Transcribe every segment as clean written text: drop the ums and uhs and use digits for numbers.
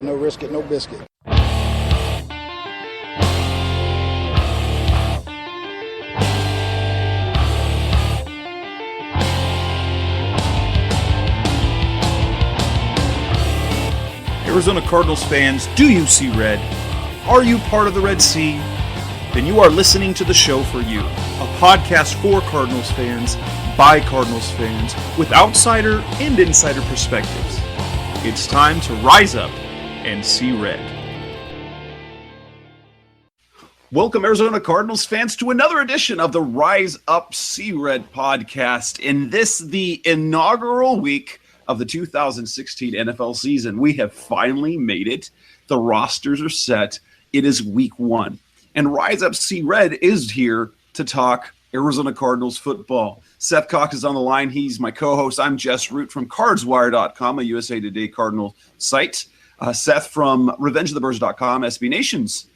No risk it, no biscuit. Arizona Cardinals fans, do you see red? Are you part of the Red Sea? Then you are listening to the show for you. A podcast for Cardinals fans, by Cardinals fans, with outsider and insider perspectives. It's time to rise up and see red. Welcome, Arizona Cardinals fans, to another edition of the Rise Up See Red podcast. In this, the inaugural week of the 2016 NFL season. We have finally made it. The rosters are set. It is week one. And Rise Up See Red is here to talk Arizona Cardinals football. Seth Cox is on the line. He's my co-host. I'm Jess Root from CardsWire.com, a USA Today Cardinal site. Seth from RevengeOfTheBirds.com, SB Nation's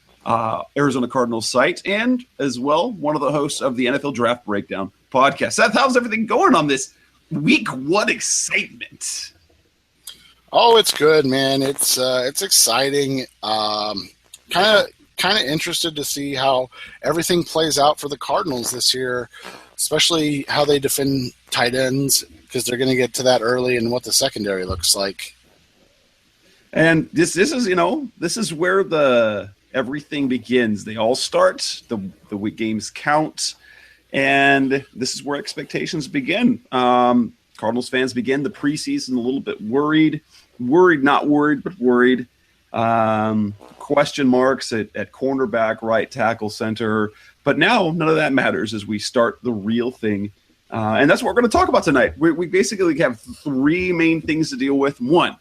Arizona Cardinals site, and as well, one of the hosts of the NFL Draft Breakdown podcast. Seth, how's everything going on this week one excitement? Oh, it's good, man. It's exciting. Kind of interested to see how everything plays out for the Cardinals this year, especially how they defend tight ends, because they're going to get to that early, and what the secondary looks like. And this is where everything begins. They all start. The week games count. And this is where expectations begin. Cardinals fans begin the preseason a little bit worried, not worried, but worried. Question marks at cornerback, right tackle, center. But now none of that matters as we start the real thing. And that's what we're going to talk about tonight. We basically have three main things to deal with. One,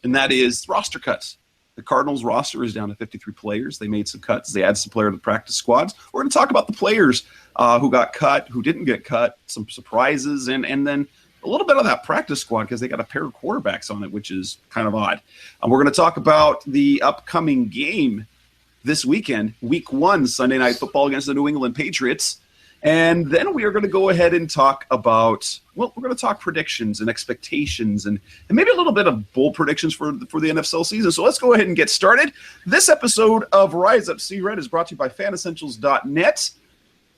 and that is roster cuts. The Cardinals roster is down to 53 players. They made some cuts. They added some players to the practice squads. We're going to talk about the players who got cut, who didn't get cut, some surprises, and then a little bit of that practice squad because they got a pair of quarterbacks on it, which is kind of odd. We're going to talk about the upcoming game this weekend, week one, Sunday Night Football against the New England Patriots. And then we are going to go ahead and talk about, we're going to talk predictions and expectations and maybe a little bit of bold predictions for the NFL season. So let's go ahead and get started. This episode of Rise Up See Red is brought to you by FanEssentials.net,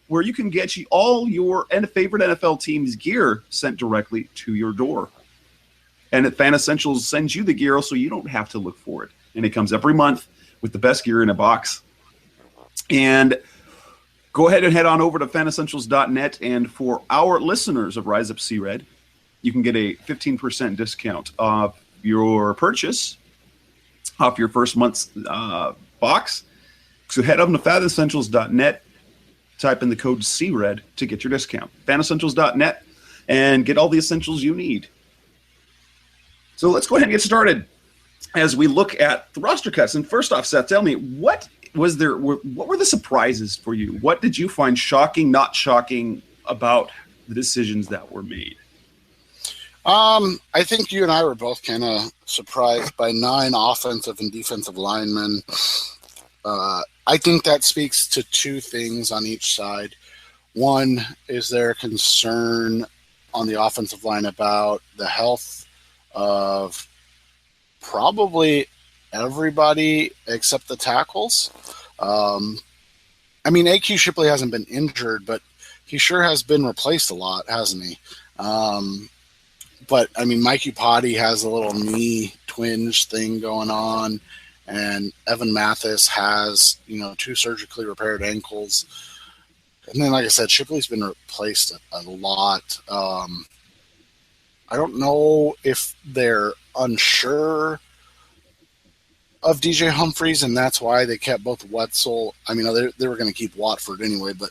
where you can get all your favorite NFL teams' gear sent directly to your door. And at Fan Essentials sends you the gear so you don't have to look for it. And it comes every month with the best gear in a box. And go ahead and head on over to FanEssentials.net, and for our listeners of Rise Up See Red, you can get a 15% discount off your purchase, off your first month's box. So head up to FanEssentials.net, type in the code CRED to get your discount. FanEssentials.net, and get all the essentials you need. So let's go ahead and get started as we look at the roster cuts. And first off, Seth, tell me, what were the surprises for you? What did you find shocking, not shocking about the decisions that were made? I think you and I were both kind of surprised by 9 offensive and defensive linemen. I think that speaks to two things on each side. One is their concern on the offensive line about the health of probably everybody except the tackles. A.Q. Shipley hasn't been injured, but he sure has been replaced a lot, hasn't he? But Mike Upati has a little knee twinge thing going on, and Evan Mathis has, 2 surgically repaired ankles. And then, like I said, Shipley's been replaced a lot. I don't know if they're unsure of DJ Humphries, and that's why they kept both Wetzel. They were going to keep Watford anyway, but,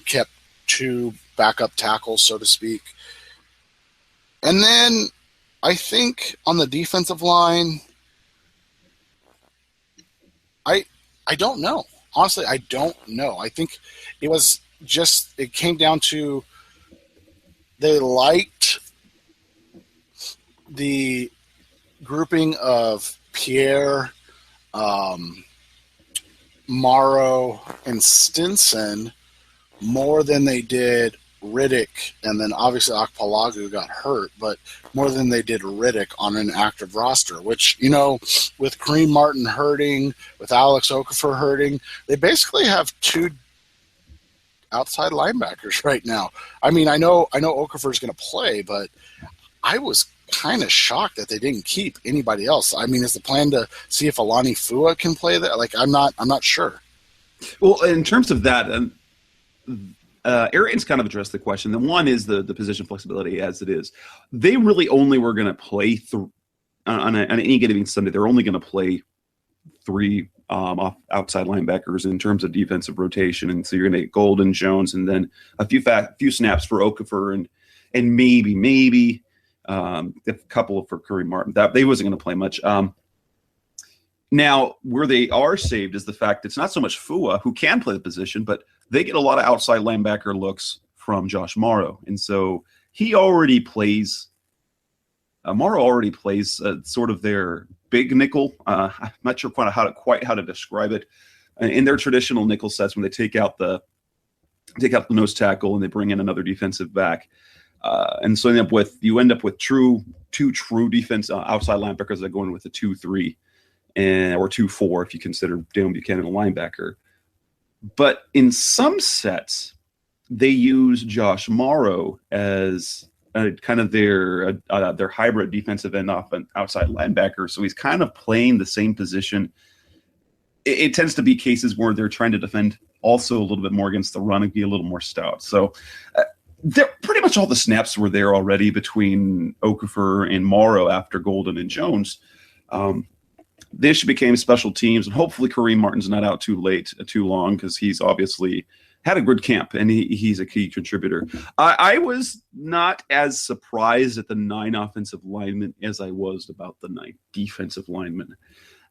kept 2 backup tackles, so to speak. And then I think on the defensive line, I don't know. Honestly, I don't know. I think it came down to they liked the grouping of Pierre, Morrow, and Stinson more than they did Riddick, and then obviously Akpalagu got hurt, but more than they did Riddick on an active roster, which, with Kareem Martin hurting, with Alex Okafor hurting, they basically have two outside linebackers right now. I mean, I know Okafor's going to play, but I was kind of shocked that they didn't keep anybody else. I mean, is the plan to see if Alani Fua can play that? Like, I'm not sure. Well, in terms of that, Arians kind of addressed the question. The one is the position flexibility as it is. They really only were going to play on any given Sunday. They're only going to play 3 outside linebackers in terms of defensive rotation, and so you're going to get Golden, Jones, and then a few snaps for Okafor and maybe a couple for Kareem Martin. That they wasn't going to play much. Now, where they are saved is the fact it's not so much Fua, who can play the position, but they get a lot of outside linebacker looks from Josh Morrow. And so he already plays Morrow already plays sort of their big nickel. I'm not sure quite how to describe it. In their traditional nickel sets, when they take out the nose tackle and they bring in another defensive back, and so you end up with two true defense outside linebackers that go in with a 2-3 or 2-4 if you consider Dale Buchanan a linebacker. But in some sets, they use Josh Morrow as kind of their hybrid defensive end off an outside linebacker. So he's kind of playing the same position. It tends to be cases where they're trying to defend also a little bit more against the run and be a little more stout. So pretty much all the snaps were there already between Okafor and Morrow after Golden and Jones. The issue became special teams, and hopefully Kareem Martin's not out too long, because he's obviously had a good camp, and he's a key contributor. I was not as surprised at the 9 offensive linemen as I was about the 9 defensive linemen.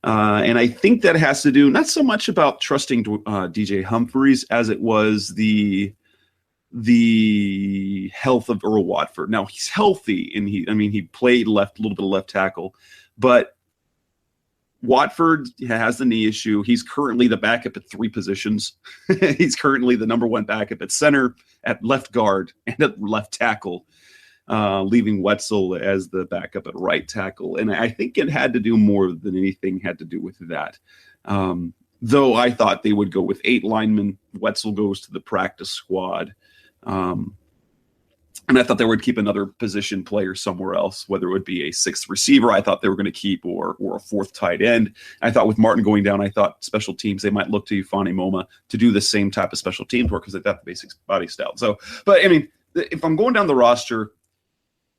And I think that has to do not so much about trusting DJ Humphries as it was the health of Earl Watford. Now, he's healthy, and he played a little bit of left tackle, but Watford has the knee issue. He's currently the backup at 3 positions. He's currently the number 1 backup at center, at left guard, and at left tackle, leaving Wetzel as the backup at right tackle. And I think it had to do more than anything had to do with that. Though I thought they would go with 8 linemen. Wetzel goes to the practice squad. And I thought they would keep another position player somewhere else, whether it would be a 6th receiver I thought they were going to keep, or a 4th tight end. I thought with Martin going down, I thought special teams, they might look to Ufani Moma to do the same type of special teams work because they've got the basic body style. So, but I mean, if I'm going down the roster,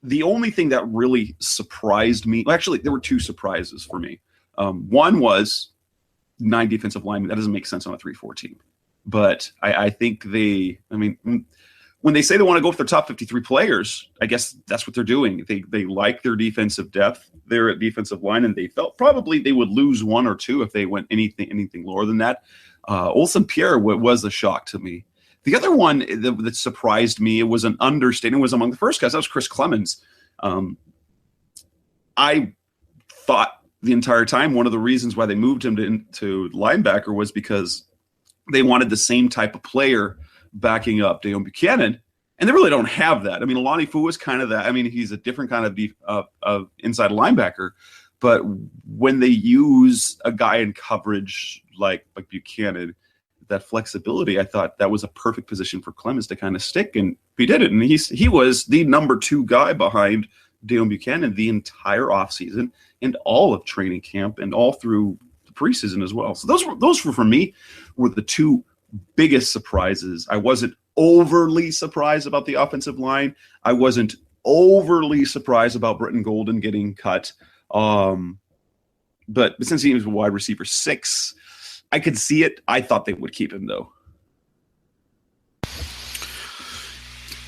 the only thing that really surprised me, well, actually, there were 2 surprises for me. One was 9 defensive linemen. That doesn't make sense on a 3-4 team. But I think when they say they want to go with their top 53 players, I guess that's what they're doing. They like their defensive depth there at defensive line, and they felt probably they would lose 1 or 2 if they went anything lower than that. Olsen Pierre was a shock to me. The other one that surprised me, it was an understatement, was among the first guys. That was Chris Clemens. I thought the entire time one of the reasons why they moved him to linebacker was because they wanted the same type of player backing up Dale Buchanan, and they really don't have that. I mean, Alani Fu is kind of that. I mean, he's a different kind of inside linebacker, but when they use a guy in coverage like Buchanan, that flexibility, I thought that was a perfect position for Clemens to kind of stick, and he did it. And he was the number 2 guy behind Dale Buchanan the entire offseason and all of training camp and all through the preseason as well. So those were for me were the 2 biggest surprises. I wasn't overly surprised about the offensive line. I wasn't overly surprised about Britton Golden getting cut. But since he was a wide receiver 6, I could see it. I thought they would keep him, though.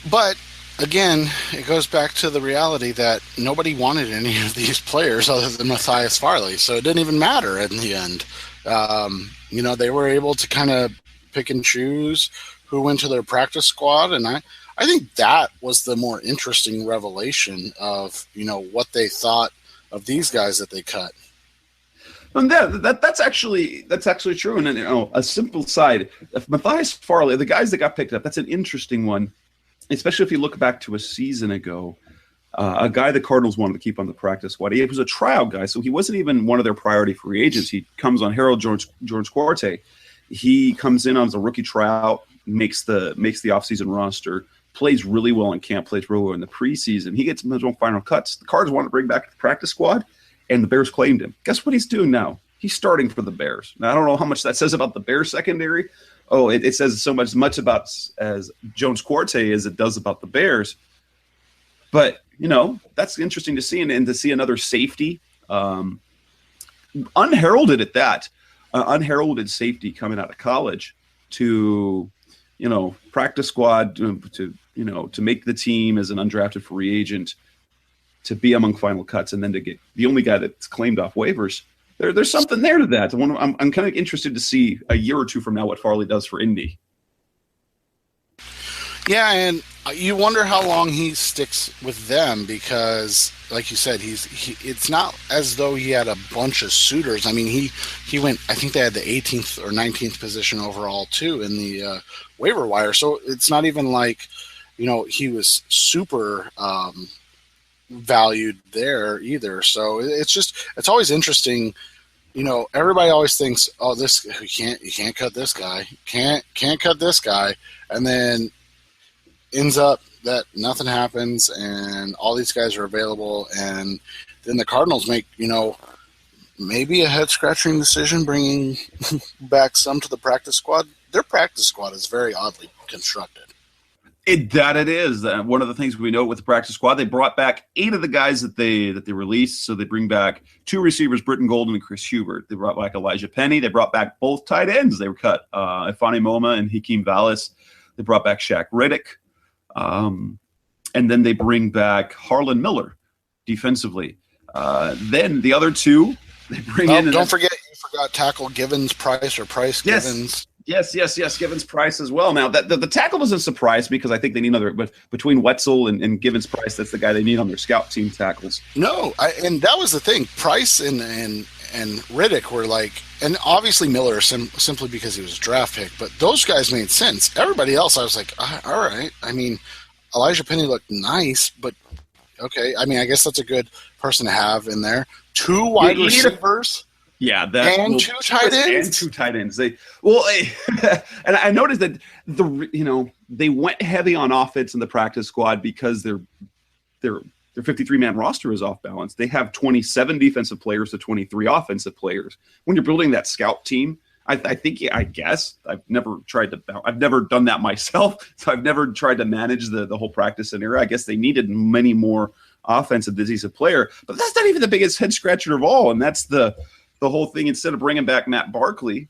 But again, it goes back to the reality that nobody wanted any of these players other than Matthias Farley, so it didn't even matter in the end. They were able to kind of pick and choose who went to their practice squad, and I think that was the more interesting revelation of what they thought of these guys that they cut. And that's actually true. And a simple side, Matthias Farley, the guys that got picked up, that's an interesting one. especially if you look back to a season ago, a guy the Cardinals wanted to keep on the practice squad. He was a tryout guy, so he wasn't even one of their priority free agents. He comes on Harold George Quarte. He comes in as a rookie tryout, makes the offseason roster, plays really well in camp, plays really well in the preseason. He gets his own final cuts. The Cardinals want to bring back the practice squad, and the Bears claimed him. Guess what he's doing now? He's starting for the Bears. Now, I don't know how much that says about the Bears secondary. Oh, it says so much about as Jones Quarte as it does about the Bears. But, that's interesting to see, and to see another safety, unheralded at that, unheralded safety coming out of college to, practice squad, to make the team as an undrafted free agent, to be among final cuts, and then to get the only guy that's claimed off waivers. There's something there to that. I'm kind of interested to see a year or two from now what Farley does for Indy. Yeah, and you wonder how long he sticks with them because, like you said, it's not as though he had a bunch of suitors. I mean, he went, I think they had the 18th or 19th position overall, too, in the waiver wire. So it's not even like, he was super valued there either. So it's always interesting. Everybody always thinks, oh, you can't cut this guy, can't cut this guy, and then ends up that nothing happens and all these guys are available, and then the Cardinals make maybe a head-scratching decision bringing back some to the practice squad. Their practice squad is very oddly constructed. It is. One of the things we know with the practice squad, they brought back 8 of the guys that they released. So they bring back 2 receivers, Britton Golden and Chris Hubert. They brought back Elijah Penny. They brought back both tight ends. They were cut, Ifani Moma and Hakeem Vallis. They brought back Shaq Riddick. And then they bring back Harlan Miller defensively. Then the other 2, they bring in. Don't forget, you forgot tackle Givens Price or Price Givens. Yes, Givens Price as well. Now, the tackle doesn't surprise me because I think they need another. But between Wetzel and Givens Price, that's the guy they need on their scout team tackles. No, and that was the thing. Price and Riddick were like, and obviously Miller simply because he was a draft pick, but those guys made sense. Everybody else, I was like, all right. I mean, Elijah Penny looked nice, but okay. I mean, I guess that's a good person to have in there. 2 wide receivers. Yeah, and 2 tight ends. And 2 tight ends. And I noticed that they went heavy on offense in the practice squad because their 53-man roster is off balance. They have 27 defensive players to 23 offensive players. When you're building that scout team, I guess I've never done that myself, so I've never tried to manage the whole practice scenario. I guess they needed many more offensive defensive player, but that's not even the biggest head scratcher of all, and that's the whole thing. Instead of bringing back Matt Barkley,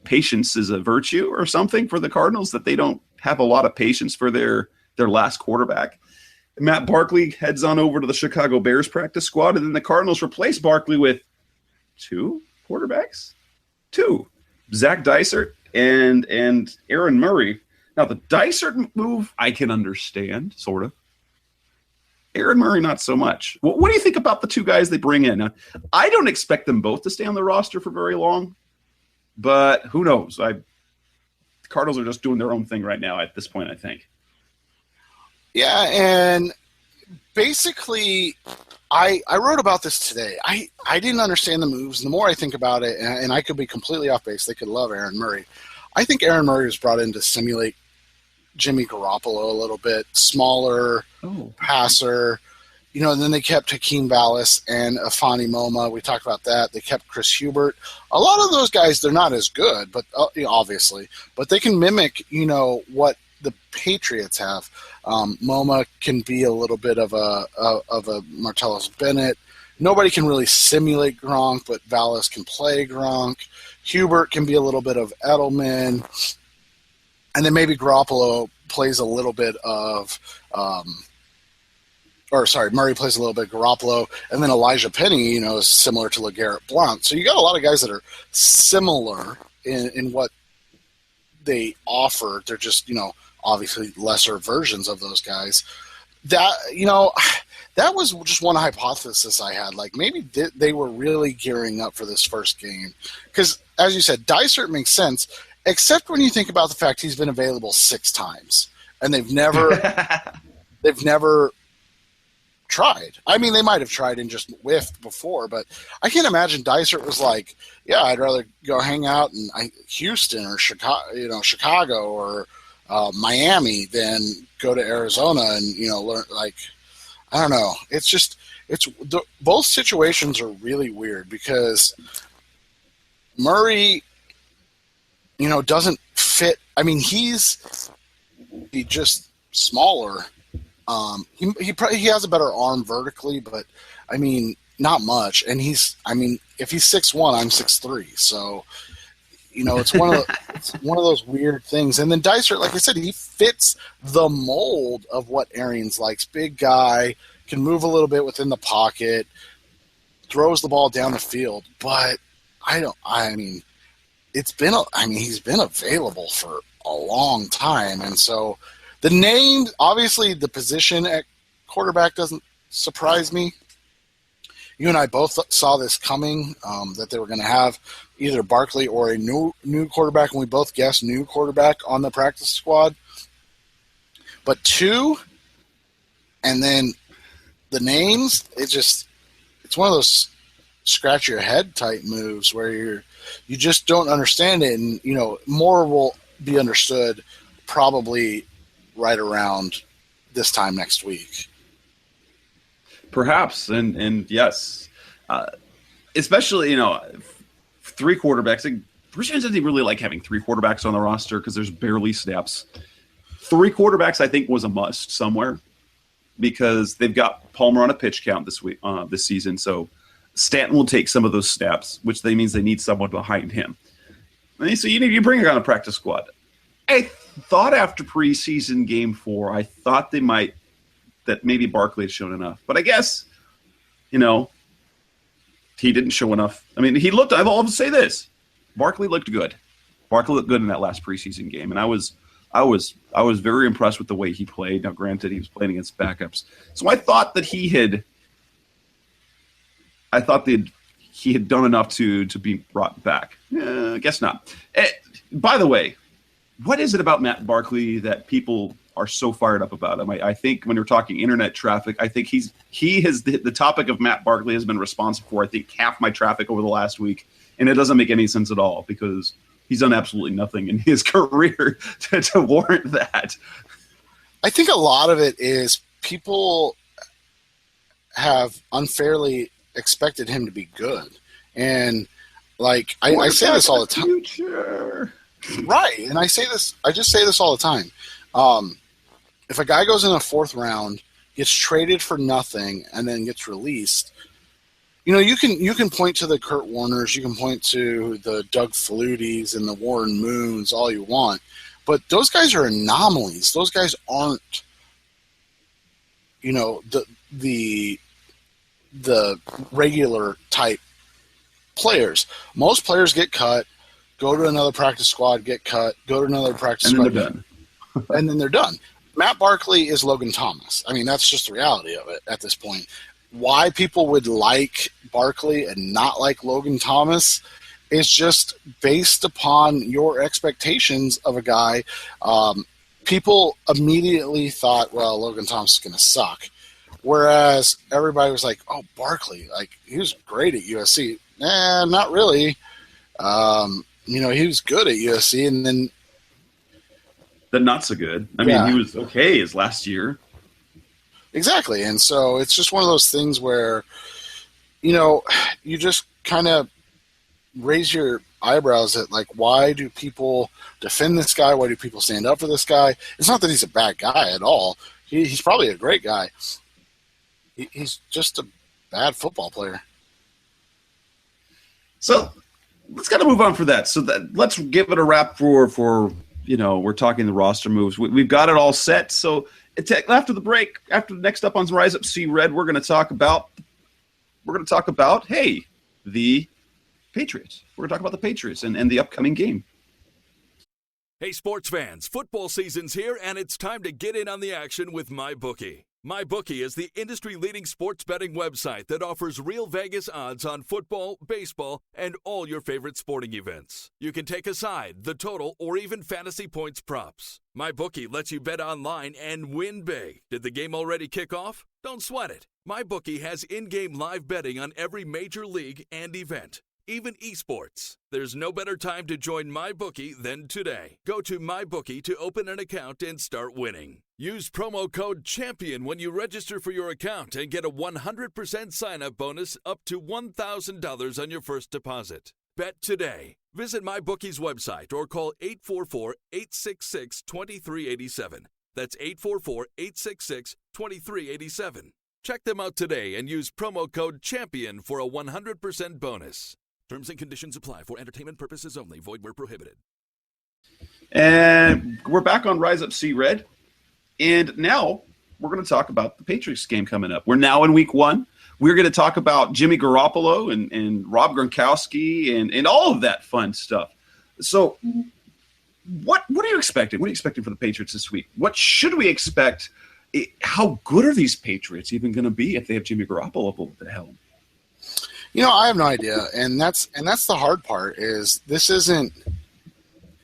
patience is a virtue or something for the Cardinals, that they don't have a lot of patience for their last quarterback. Matt Barkley heads on over to the Chicago Bears practice squad, and then the Cardinals replace Barkley with 2 quarterbacks? 2. Zach Dysert and Aaron Murray. Now, the Dysert move, I can understand, sort of. Aaron Murray, not so much. What do you think about the 2 guys they bring in? Now, I don't expect them both to stay on the roster for very long, but who knows? The Cardinals are just doing their own thing right now at this point, I think. Yeah, and basically, I wrote about this today. I didn't understand the moves, and the more I think about it, and I could be completely off base, they could love Aaron Murray. I think Aaron Murray was brought in to simulate Jimmy Garoppolo a little bit, smaller passer, and then they kept Hakeem Vallis and Ifani Moma. We talked about that. They kept Chris Hubert. A lot of those guys, they're not as good, but obviously, but they can mimic, what the Patriots have. Moma can be a little bit of a Martellus Bennett. Nobody can really simulate Gronk, but Vallis can play Gronk. Hubert can be a little bit of Edelman. And then maybe Garoppolo plays a little bit of Murray plays a little bit of Garoppolo, and then Elijah Penny, is similar to LeGarrette Blount. So you got a lot of guys that are similar in what they offer. They're just, obviously lesser versions of those guys. That, that was just one hypothesis I had. Like, maybe they were really gearing up for this first game. Because, as you said, Dysert makes sense, except when you think about the fact he's been available 6 times. and they've never tried. I mean, they might have tried and just whiffed before, but I can't imagine Dysart was like, yeah, I'd rather go hang out in Houston or Chicago or Miami than go to Arizona and, learn. Like, I don't know. It's just, both situations are really weird because Murray, doesn't fit. I mean, he's just smaller. He has a better arm vertically, but I mean, not much. And if he's 6'1", I'm 6'3", so it's one of those weird things. And then Dysart, like I said, he fits the mold of what Arians likes. Big guy, can move a little bit within the pocket, throws the ball down the field. But he's been available for a long time, and so. The name, obviously, the position at quarterback doesn't surprise me. You and I both saw this coming, that they were going to have either Barkley or a new quarterback, and we both guessed new quarterback on the practice squad. But two, and then the names, it's one of those scratch your head type moves where you just don't understand it, and more will be understood probably right around this time next week. Perhaps, and yes. Especially, three quarterbacks. Bruce Arians doesn't really like having three quarterbacks on the roster because there's barely snaps. Three quarterbacks, I think, was a must somewhere because they've got Palmer on a pitch count this season, so Stanton will take some of those snaps, which means they need someone behind him. And so you bring it on a practice squad. I thought after preseason game 4, I thought that maybe Barkley had shown enough. But I guess, he didn't show enough. I mean, I'll say this. Barkley looked good. Barkley looked good in that last preseason game. And I was very impressed with the way he played. Now, granted, he was playing against backups. So I thought that he had done enough to be brought back. I guess not. By the way, what is it about Matt Barkley that people are so fired up about him? I think when you're talking internet traffic, I think the topic of Matt Barkley has been responsible for, I think, half my traffic over the last week, and it doesn't make any sense at all because he's done absolutely nothing in his career to warrant that. I think a lot of it is people have unfairly expected him to be good, and like I say this all the time. Future. Right, and I just say this all the time. If a guy goes in the 4th round, gets traded for nothing, and then gets released, you can point to the Kurt Warners, you can point to the Doug Flutys and the Warren Moons all you want, but those guys are anomalies. Those guys aren't, the regular type players. Most players get cut. Go to another practice squad, get cut, go to another practice squad, and then they're done. And then they're done. Matt Barkley is Logan Thomas. I mean, that's just the reality of it at this point. Why people would like Barkley and not like Logan Thomas is just based upon your expectations of a guy. People immediately thought, well, Logan Thomas is going to suck. Whereas everybody was like, oh, Barkley, like, he was great at USC. Not really. He was good at USC, and then not so good. I mean, he was okay his last year. Exactly, and so it's just one of those things where, you just kind of raise your eyebrows at, like, why do people defend this guy? Why do people stand up for this guy? It's not that he's a bad guy at all. He's probably a great guy. He's just a bad football player. So let's kind of move on for that. So let's give it a wrap for we're talking the roster moves. We've got it all set. So after the break, after next up on Rise Up See Red, we're going to talk about the Patriots. We're going to talk about the Patriots and the upcoming game. Hey, sports fans, football season's here, and it's time to get in on the action with MyBookie. MyBookie is the industry-leading sports betting website that offers real Vegas odds on football, baseball, and all your favorite sporting events. You can take a side, the total, or even fantasy points props. MyBookie lets you bet online and win big. Did the game already kick off? Don't sweat it. MyBookie has in-game live betting on every major league and event, even esports. There's no better time to join MyBookie than today. Go to MyBookie to open an account and start winning. Use promo code CHAMPION when you register for your account and get a 100% sign-up bonus up to $1,000 on your first deposit. Bet today. Visit MyBookie's website or call 844-866-2387. That's 844-866-2387. Check them out today and use promo code CHAMPION for a 100% bonus. Terms and conditions apply for entertainment purposes only. Void where prohibited. And we're back on Rise Up See Red. And now we're going to talk about the Patriots game coming up. We're now in week 1. We're going to talk about Jimmy Garoppolo and Rob Gronkowski and all of that fun stuff. So what are you expecting? What are you expecting for the Patriots this week? What should we expect? How good are these Patriots even going to be if they have Jimmy Garoppolo at the helm? I have no idea, and that's the hard part. Is this isn't?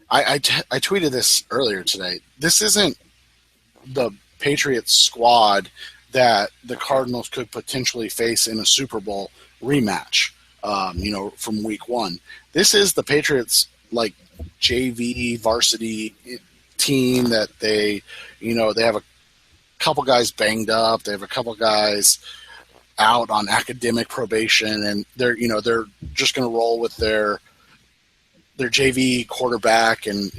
I tweeted this earlier today. This isn't the Patriots squad that the Cardinals could potentially face in a Super Bowl rematch. From week 1. This is the Patriots like JV varsity team that they have a couple guys banged up. They have a couple guys out on academic probation, and they're just going to roll with their JV quarterback and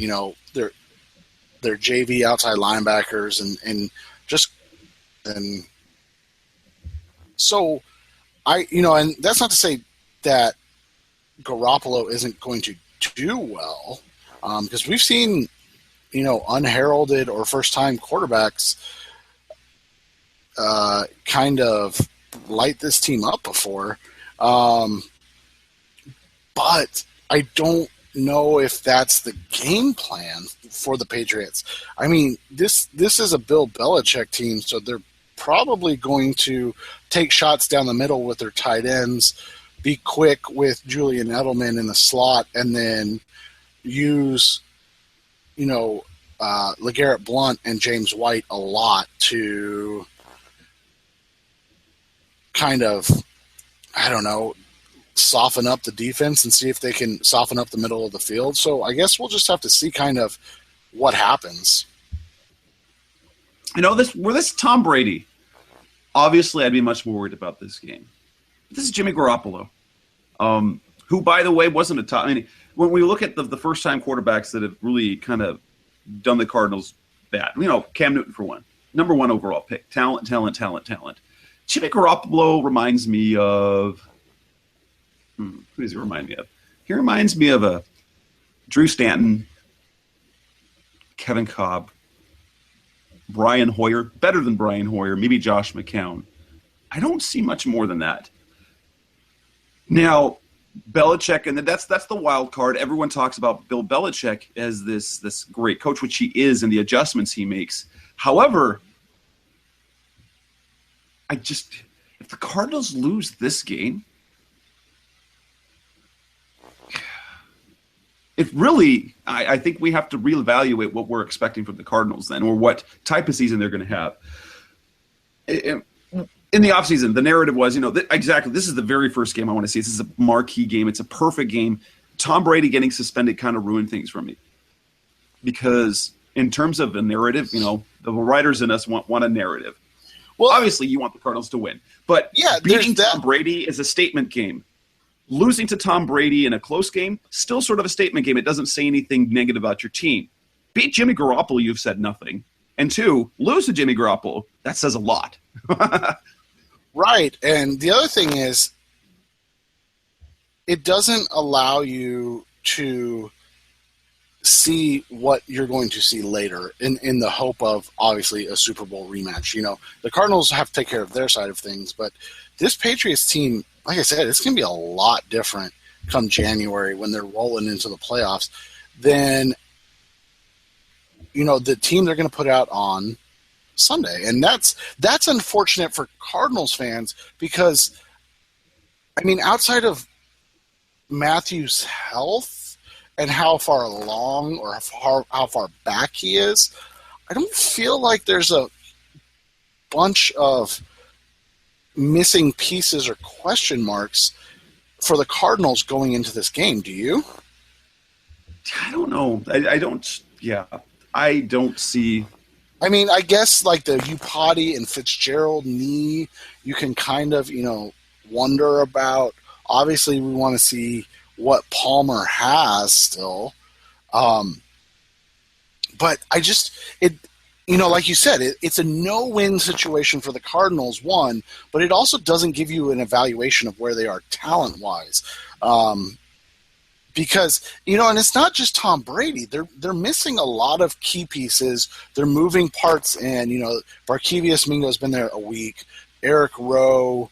their JV outside linebackers and so and that's not to say that Garoppolo isn't going to do well, because we've seen unheralded or first time quarterbacks kind of light this team up before, but I don't know if that's the game plan for the Patriots. I mean, this is a Bill Belichick team, so they're probably going to take shots down the middle with their tight ends, be quick with Julian Edelman in the slot, and then use LeGarrette Blount and James White a lot to kind of, soften up the defense and see if they can soften up the middle of the field. So I guess we'll just have to see kind of what happens. This Tom Brady, obviously I'd be much more worried about this game. This is Jimmy Garoppolo, who, by the way, wasn't a top. I mean, when we look at the first-time quarterbacks that have really kind of done the Cardinals bad, Cam Newton for one, number 1 overall pick, talent. Jimmy Garoppolo reminds me of who does he remind me of? He reminds me of a Drew Stanton, Kevin Kolb, Brian Hoyer, better than Brian Hoyer, maybe Josh McCown. I don't see much more than that. Now, Belichick, and that's the wild card. Everyone talks about Bill Belichick as this great coach, which he is, and the adjustments he makes. However, if the Cardinals lose this game, I think we have to reevaluate what we're expecting from the Cardinals then, or what type of season they're going to have. In the offseason, the narrative was, exactly, this is the very first game I want to see. This is a marquee game. It's a perfect game. Tom Brady getting suspended kind of ruined things for me. Because in terms of a narrative, the writers in us want a narrative. Well, obviously, you want the Cardinals to win. But beating Tom Brady is a statement game. Losing to Tom Brady in a close game, still sort of a statement game. It doesn't say anything negative about your team. Beat Jimmy Garoppolo, you've said nothing. And 2, lose to Jimmy Garoppolo, that says a lot. Right. And the other thing is, it doesn't allow you to see what you're going to see later in the hope of, obviously, a Super Bowl rematch. The Cardinals have to take care of their side of things, but this Patriots team, like I said, it's going to be a lot different come January when they're rolling into the playoffs than, the team they're going to put out on Sunday. And that's unfortunate for Cardinals fans because, I mean, outside of Matthew's health and how far along or how far back he is, I don't feel like there's a bunch of missing pieces or question marks for the Cardinals going into this game. Do you? I don't know. I don't. Yeah, I don't see. I mean, I guess like the Upati and Fitzgerald knee, you can kind of, wonder about. Obviously, we want to see what Palmer has still. But I just, like you said, it's a no-win situation for the Cardinals, one, but it also doesn't give you an evaluation of where they are talent-wise. Because, and it's not just Tom Brady. They're missing a lot of key pieces. They're moving parts in. Barkevius Mingo's been there a week. Eric Rowe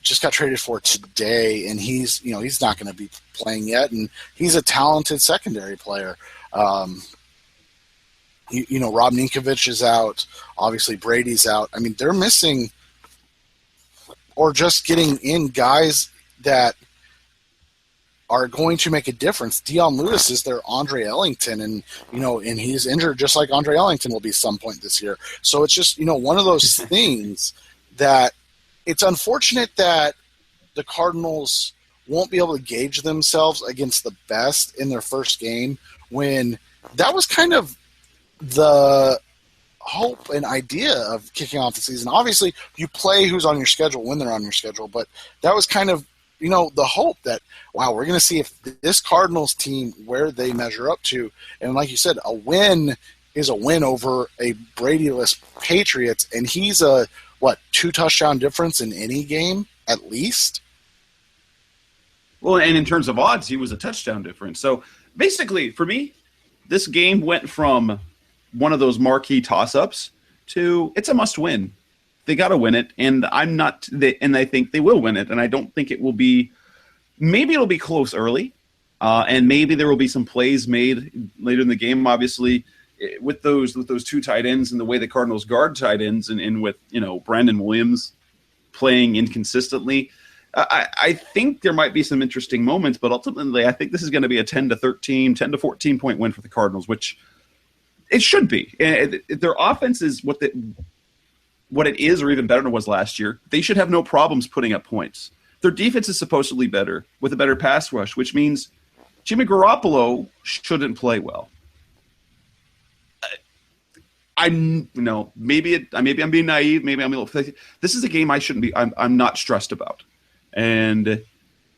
just got traded for today, and he's not going to be playing yet, and he's a talented secondary player. Rob Ninkovich is out. Obviously, Brady's out. I mean, they're missing or just getting in guys that are going to make a difference. Dion Lewis is their Andre Ellington, and he's injured just like Andre Ellington will be some point this year. So it's just one of those things that it's unfortunate that the Cardinals won't be able to gauge themselves against the best in their first game when that was kind of the hope and idea of kicking off the season. Obviously, you play who's on your schedule when they're on your schedule, but that was kind of the hope that, wow, we're going to see if this Cardinals team, where they measure up to. And like you said, a win is a win over a Brady-less Patriots, and he's a, 2-touchdown difference in any game, at least? Well, and in terms of odds, he was a touchdown difference. So basically, for me, this game went from one of those marquee toss-ups to it's a must-win. They got to win it, and I think they will win it, and I don't think it will be – maybe it'll be close early, and maybe there will be some plays made later in the game, obviously, with those two tight ends and the way the Cardinals guard tight ends and with, Brandon Williams playing inconsistently. I think there might be some interesting moments, but ultimately I think this is going to be a 10 to 14 point win for the Cardinals, which it should be. Their offense is what it is, or even better than it was last year. They should have no problems putting up points. Their defense is supposedly better with a better pass rush, which means Jimmy Garoppolo shouldn't play well. Maybe I'm being naive. Maybe I'm a little. This is a game I shouldn't be. I'm not stressed about. And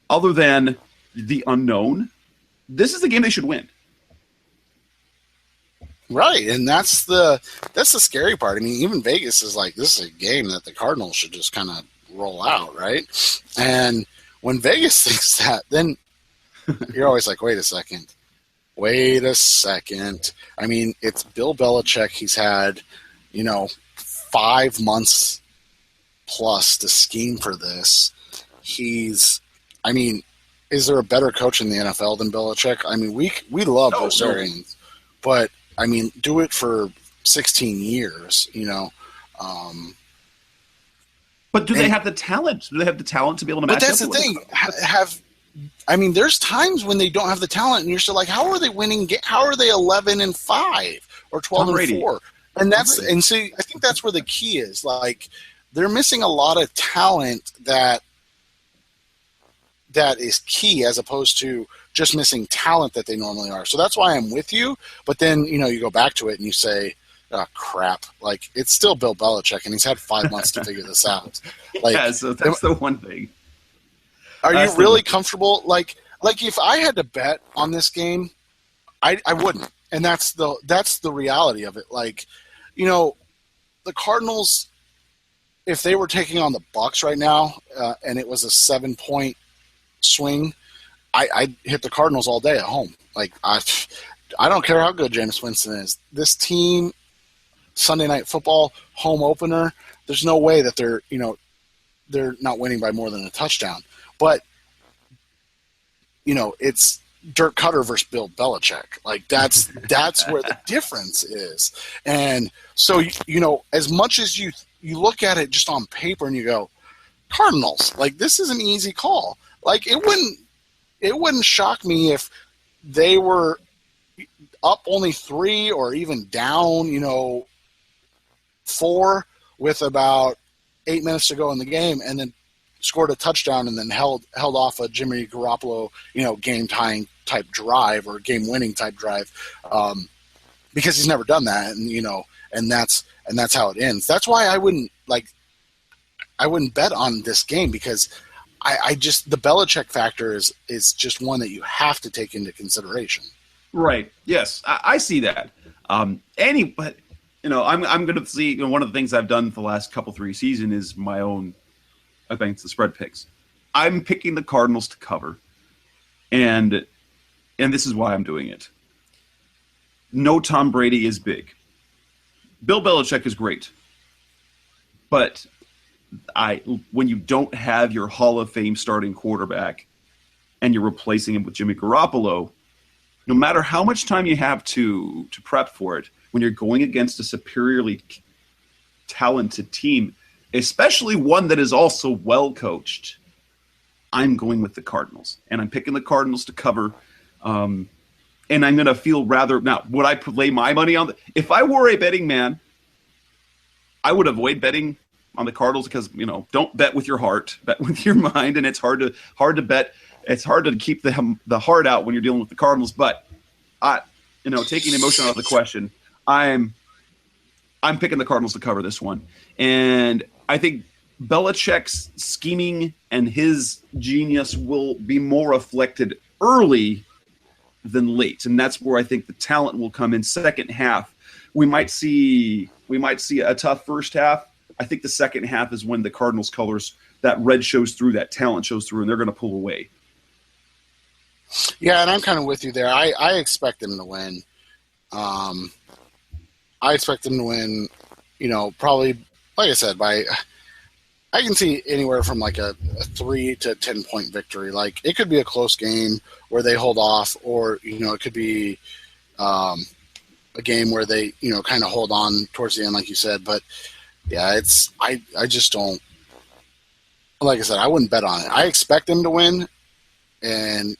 other than the unknown, this is the game they should win. Right, and that's the scary part. I mean, even Vegas is like, this is a game that the Cardinals should just kind of roll out, right? And when Vegas thinks that, then you're always like, wait a second. I mean, it's Bill Belichick. He's had, 5 months plus to scheme for this. Is there a better coach in the NFL than Belichick? I mean, we love Bruce Arians, but I mean, do it for 16 years, But do they have the talent? Do they have the talent to be able to match up? But that's the thing. There's times when they don't have the talent, and you're still like, how are they winning? How are they 11-5 or 12-4? And see, I think that's where the key is. Like, they're missing a lot of talent that is key, as opposed to just missing talent that they normally are. So that's why I'm with you. But then, you go back to it and you say, oh, crap. Like, it's still Bill Belichick, and he's had 5 months to figure this out. Like, yeah, so that's the one thing. Are you really comfortable? Like if I had to bet on this game, I wouldn't. And that's the reality of it. Like, the Cardinals, if they were taking on the Bucs right now, and it was a 7-point swing, I'd hit the Cardinals all day at home. Like, I don't care how good Jameis Winston is. This team, Sunday Night Football, home opener, there's no way that they're not winning by more than a touchdown. But, Dirk Cutter versus Bill Belichick. Like that's where the difference is. And so, as much as you look at it just on paper and you go, Cardinals, like this is an easy call. Like it wouldn't shock me if they were up only 3 or even down, 4 with about 8 minutes to go in the game, and then scored a touchdown and then held off a Jimmy Garoppolo, game-tying type drive or game-winning type drive, because he's never done that, and that's how it ends. That's why I wouldn't bet on this game, because I just, the Belichick factor is just one that you have to take into consideration. Right. Yes, I see that. But I'm going to see. One of the things I've done for the last 3 seasons is my own against the spread picks. I'm picking the Cardinals to cover, and this is why I'm doing it. No, Tom Brady is big. Bill Belichick is great, but when you don't have your Hall of Fame starting quarterback and you're replacing him with Jimmy Garoppolo, no matter how much time you have to prep for it, when you're going against a superiorly talented team, especially one that is also well coached, I'm going with the Cardinals, and I'm picking the Cardinals to cover. And I'm going to feel rather, now, would I lay my money on if I were a betting man, I would avoid betting on the Cardinals because, don't bet with your heart, bet with your mind, and it's hard to bet. It's hard to keep the heart out when you're dealing with the Cardinals. But taking emotion out of the question, I'm picking the Cardinals to cover this one, and I think Belichick's scheming and his genius will be more reflected early than late, and that's where I think the talent will come in. Second half, we might see a tough first half. I think the second half is when the Cardinals' colors, that red shows through, that talent shows through, and they're going to pull away. Yeah, and I'm kind of with you there. I expect them to win. I expect them to win, probably, like I said, I can see anywhere from like a 3 to 10 point victory. Like it could be a close game where they hold off, or, it could be a game where they, kind of hold on towards the end, like you said. But yeah, I just don't, like I said, I wouldn't bet on it. I expect them to win and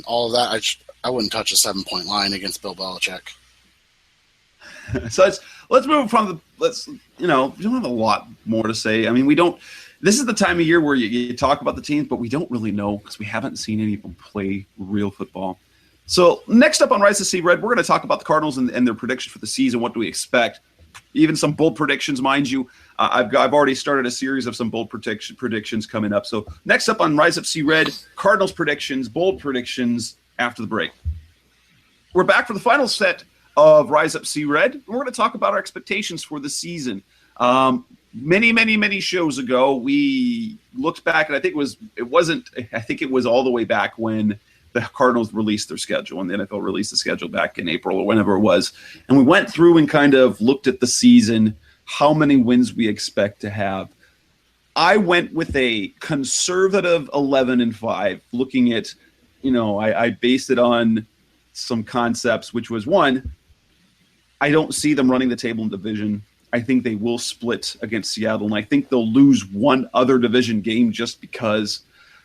all of that. I wouldn't touch a 7 point line against Bill Belichick. So let's move from we don't have a lot more to say. I mean, this is the time of year where you talk about the teams, but we don't really know because we haven't seen any of them play real football. So next up on Rise to See Red, we're going to talk about the Cardinals and their prediction for the season. What do we expect? Even some bold predictions, mind you. I've already started a series of some bold predictions coming up. So next up on Rise Up See Red, Cardinals predictions, bold predictions after the break. We're back for the final set of Rise Up See Red. We're going to talk about our expectations for the season. Many shows ago, we looked back, and I think it was all the way back when the Cardinals released their schedule, and the NFL released the schedule back in April or whenever it was. And we went through and kind of looked at the season, how many wins we expect to have. I went with a conservative 11-5, looking at, I based it on some concepts, which was one, I don't see them running the table in division. I think they will split against Seattle, and I think they'll lose one other division game just because.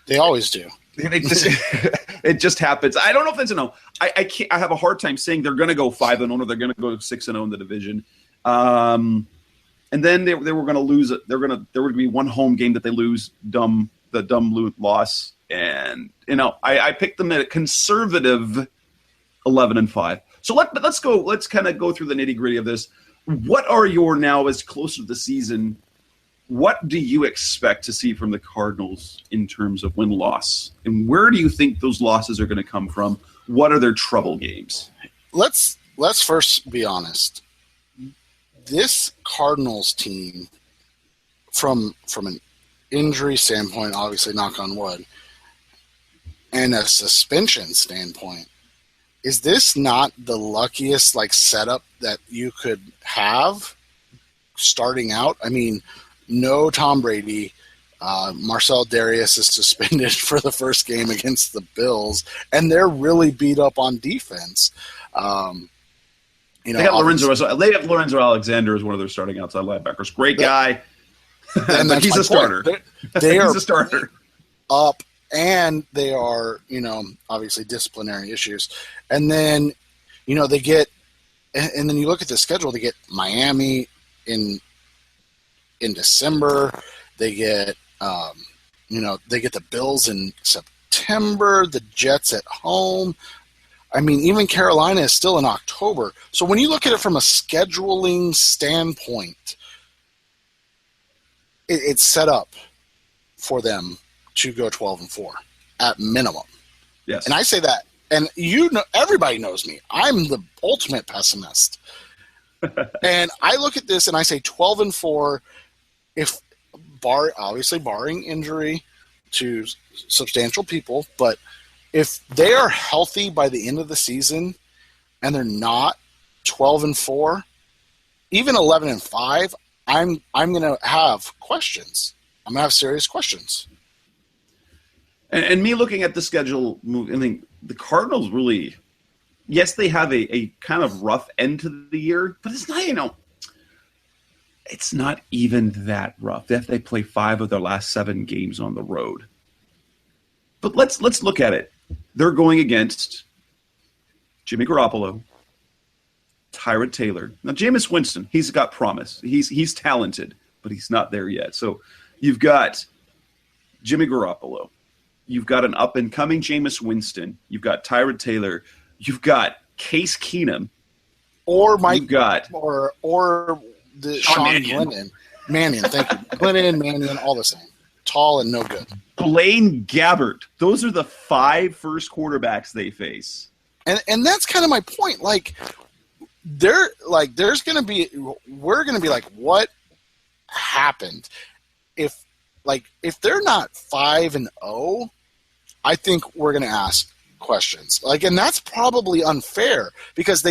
They always do. It just happens. I don't know if that's a no. I can't. I have a hard time saying they're going to go 5-0 or they're going to go 6-0 in the division. And then they were going to lose. There would be one home game that they lose. The dumb loss, and I picked them at a conservative 11-5. So let's go. Let's kind of go through the nitty-gritty of this. What are your, now as close to the season, what do you expect to see from the Cardinals in terms of win-loss? And where do you think those losses are going to come from? What are their trouble games? Let's first be honest. This Cardinals team, from an injury standpoint, obviously knock on wood, and a suspension standpoint, is this not the luckiest setup that you could have starting out? I mean, no Tom Brady, Marcel Darius is suspended for the first game against the Bills, and they're really beat up on defense. They have Lorenzo Alexander as one of their starting outside linebackers. Great guy, but he's a starter. He's a starter. Up, and they are, obviously disciplinary issues. And then, they get, and then you look at the schedule, they get Miami in December. They get, they get the Bills in September, the Jets at home. I mean, even Carolina is still in October. So when you look at it from a scheduling standpoint, it's set up for them to go 12-4 at minimum. Yes. And I say that, and everybody knows me. I'm the ultimate pessimist. And I look at this and I say 12-4, obviously barring injury to substantial people, but if they are healthy by the end of the season and they're not 12-4, even 11-5, I'm going to have questions. I'm going to have serious questions. And me looking at the schedule, I mean, the Cardinals really, yes, they have a kind of rough end to the year, but it's not, it's not even that rough. They play 5 of their last 7 games on the road. But let's look at it. They're going against Jimmy Garoppolo, Tyrod Taylor. Now, Jameis Winston, he's got promise. He's talented, but he's not there yet. So you've got Jimmy Garoppolo. You've got an up-and-coming Jameis Winston. You've got Tyrod Taylor. You've got Case Keenum. Or Mike. You've got or the Sean Glennon. Mannion, thank you. Glennon, Mannion, all the same. Tall and no good. Blaine Gabbert. Those are the 5 first quarterbacks they face. And that's kind of my point. We're going to be like, what happened? If they're not 5-0, I think we're going to ask questions. And that's probably unfair because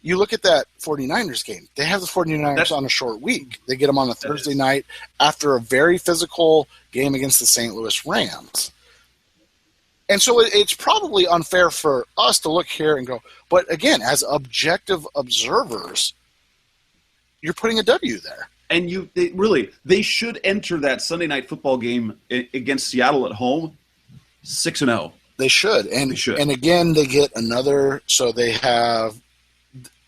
you look at that 49ers game. They have the 49ers on a short week. They get them on a Thursday night after a very physical game against the St. Louis Rams. And so it's probably unfair for us to look here and go, but again, as objective observers, you're putting a W there. And they should enter that Sunday night football game against Seattle at home 6-0. They should. And again, they get another. So they have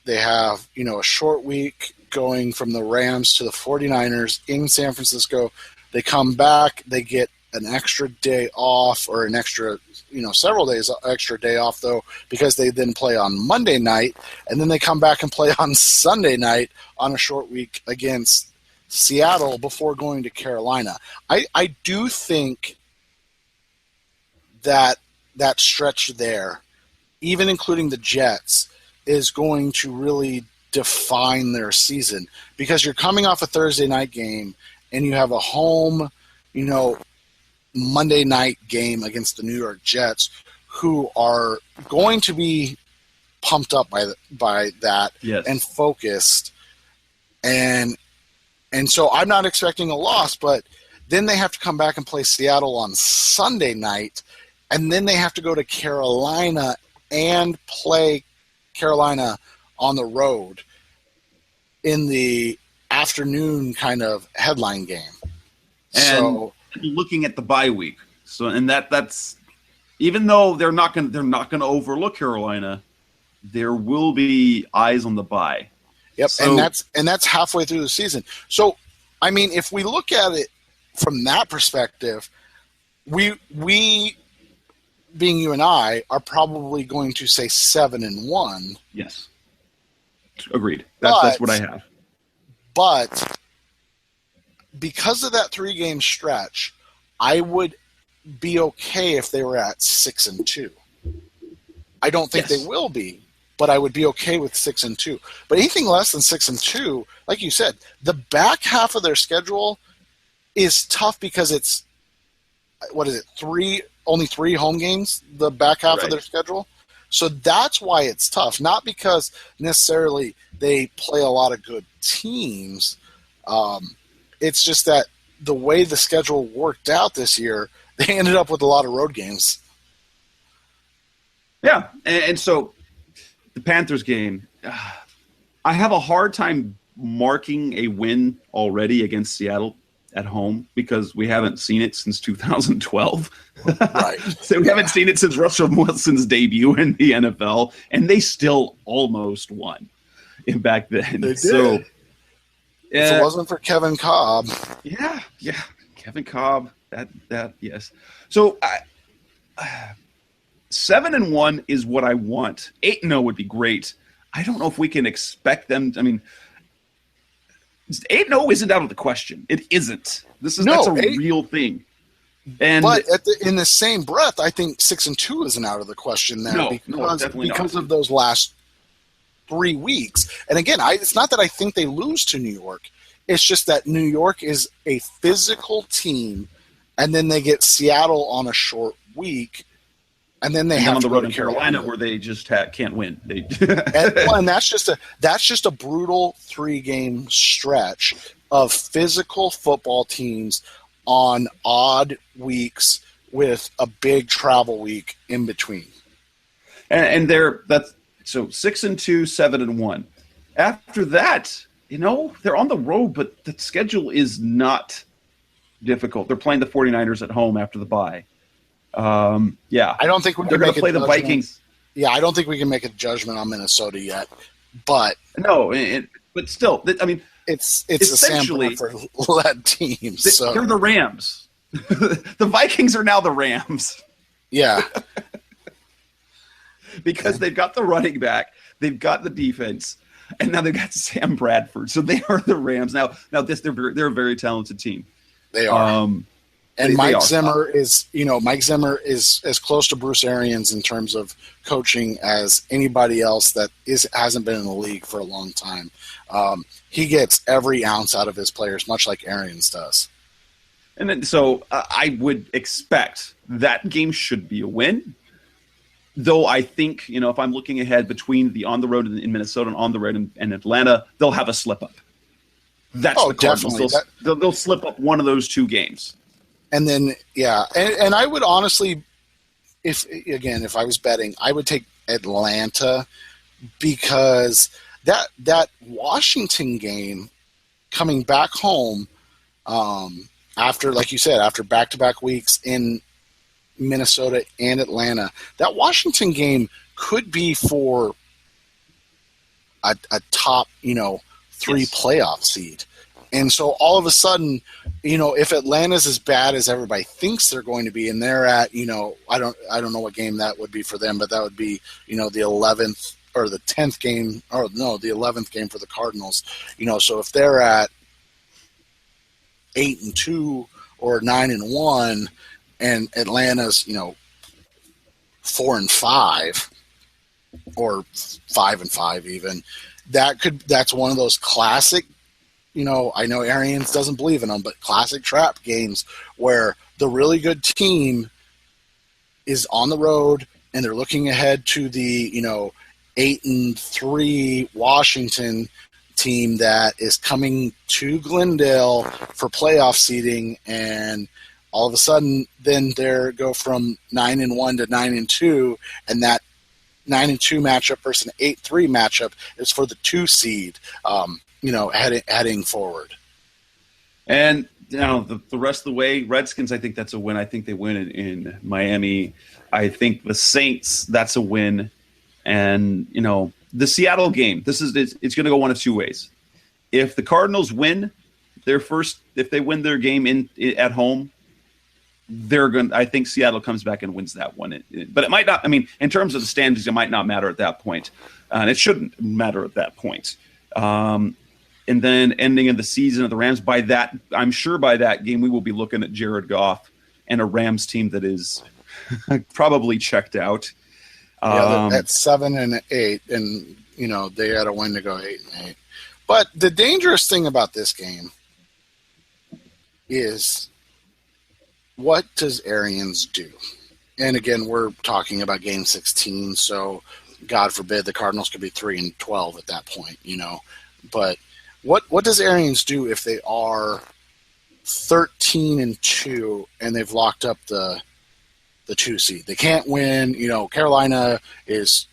a short week going from the Rams to the 49ers in San Francisco. They come back. They get an extra day off, or an extra, several days extra day off though, because they then play on Monday night, and then they come back and play on Sunday night on a short week against Seattle before going to Carolina. I do think that stretch there, even including the Jets, is going to really define their season, because you're coming off a Thursday night game and you have a home, Monday night game against the New York Jets, who are going to be pumped up by that. Yes. And focused. And so I'm not expecting a loss, but then they have to come back and play Seattle on Sunday night, and then they have to go to Carolina and play Carolina on the road in the afternoon kind of headline game. And looking at the bye week, that's even though they're not going to overlook Carolina, there will be eyes on the bye. Yep, so, and that's halfway through the season. So, I mean, if we look at it from that perspective, we being you and I are probably going to say 7-1. Yes, agreed. That's what I have. But because of that 3-game stretch, I would be okay if they were at 6-2. I don't think they will be, but I would be okay with 6-2. But anything less than 6-2, like you said, the back half of their schedule is tough because it's, only 3 home games, the back half of their schedule. So that's why it's tough, not because necessarily they play a lot of good teams. It's just that the way the schedule worked out this year, they ended up with a lot of road games. Yeah, and so the Panthers game, I have a hard time marking a win already against Seattle at home because we haven't seen it since 2012. Right. So we haven't seen it since Russell Wilson's debut in the NFL, and they still almost won back then. They did. So, if it wasn't for Kevin Cobb. Yeah, Kevin Cobb, that yes. So 7-1 is what I want. 8-0 would be great. I don't know if we can expect them. I mean, 8-0 isn't out of the question. It isn't. That's a real thing. But in the same breath, I think 6-2 isn't out of the question there because of those last 3 weeks. And again, it's not that I think they lose to New York. It's just that New York is a physical team, and then they get Seattle on a short week. And then they have on to the road go in to Carolina where they just can't win. and that's just a brutal 3-game stretch of physical football teams on odd weeks with a big travel week in between. And that's 6-2, 7-1. After that, they're on the road, but the schedule is not difficult. They're playing the 49ers at home after the bye. I don't think they're going to play the Vikings. Yeah, I don't think we can make a judgment on Minnesota yet. But no, but still, I mean, it's a Sam Bradford-led team. So they're the Rams. The Vikings are now the Rams. Yeah, because they've got the running back, they've got the defense, and now they've got Sam Bradford. So they are the Rams now. They're a very talented team. They are. And Mike Zimmer is as close to Bruce Arians in terms of coaching as anybody else that hasn't been in the league for a long time. He gets every ounce out of his players, much like Arians does. And then, so I would expect that game should be a win. Though I think, if I'm looking ahead between the on the road in Minnesota and on the road in Atlanta, they'll have a slip up. That's the Cardinals. They'll slip up one of those 2 games. And then, and I would honestly, if I was betting, I would take Atlanta because that Washington game coming back home after, like you said, after back-to-back weeks in Minnesota and Atlanta, that Washington game could be for a top, 3 playoff seed. And so all of a sudden, if Atlanta's as bad as everybody thinks they're going to be, and they're at, I don't know what game that would be for them, but that would be, the 11th or the 10th game, or no, the 11th game for the Cardinals. So if they're at 8-2 or 9-1, and Atlanta's, 4-5 or 5-5 even, that's one of those classic. I know Arians doesn't believe in them, but classic trap games where the really good team is on the road and they're looking ahead to the, 8-3 Washington team that is coming to Glendale for playoff seeding, and all of a sudden then they go from 9-1 to 9-2, and that 9-2 matchup versus an 8-3 matchup is for the 2 seed. Heading forward. And the rest of the way, Redskins, I think that's a win. I think they win in Miami. I think the Saints, that's a win. And, the Seattle game, it's going to go one of 2 ways. If the Cardinals win if they win their game at home, I think Seattle comes back and wins that one. But it might not, in terms of the standings, it might not matter at that point. And it shouldn't matter at that point. And then ending of the season of the Rams, I'm sure by that game we will be looking at Jared Goff and a Rams team that is probably checked out. At 7-8, and they had a win to go 8-8. But the dangerous thing about this game is, what does Arians do? And again, we're talking about Game 16, so God forbid the Cardinals could be 3-12 at that point, But what does Arians do if they are 13-2, and they've locked up the 2 seed. They can't win. Carolina is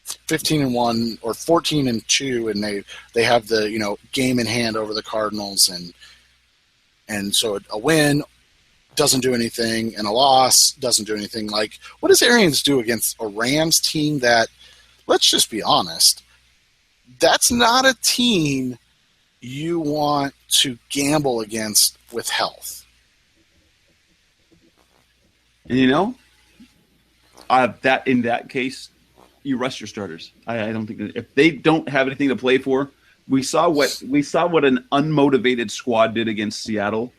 15-1 or 14-2, and they have the game in hand over the Cardinals, and so a win doesn't do anything, and a loss doesn't do anything. Like, what does Arians do against a Rams team that, let's just be honest, that's not a team you want to gamble against with health? And that in that case, you rest your starters. I don't think if they don't have anything to play for, we saw what an unmotivated squad did against Seattle.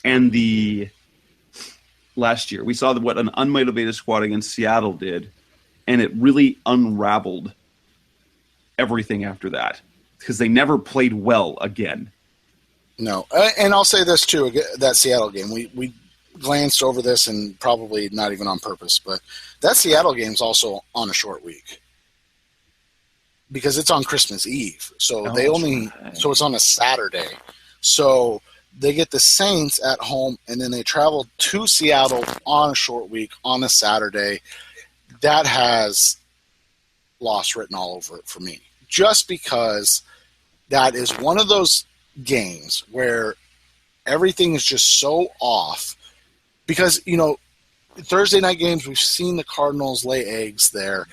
And last year, we saw what an unmotivated squad against Seattle did, and it really unraveled everything after that because they never played well again. No, and I'll say this too: that Seattle game, we glanced over this, and probably not even on purpose, but that Seattle game's also on a short week because it's on Christmas Eve. So so it's on a Saturday. So they get the Saints at home, and then they travel to Seattle on a short week on a Saturday. That has loss written all over it for me, just because that is one of those games where everything is just so off. Because, Thursday night games, we've seen the Cardinals lay eggs there.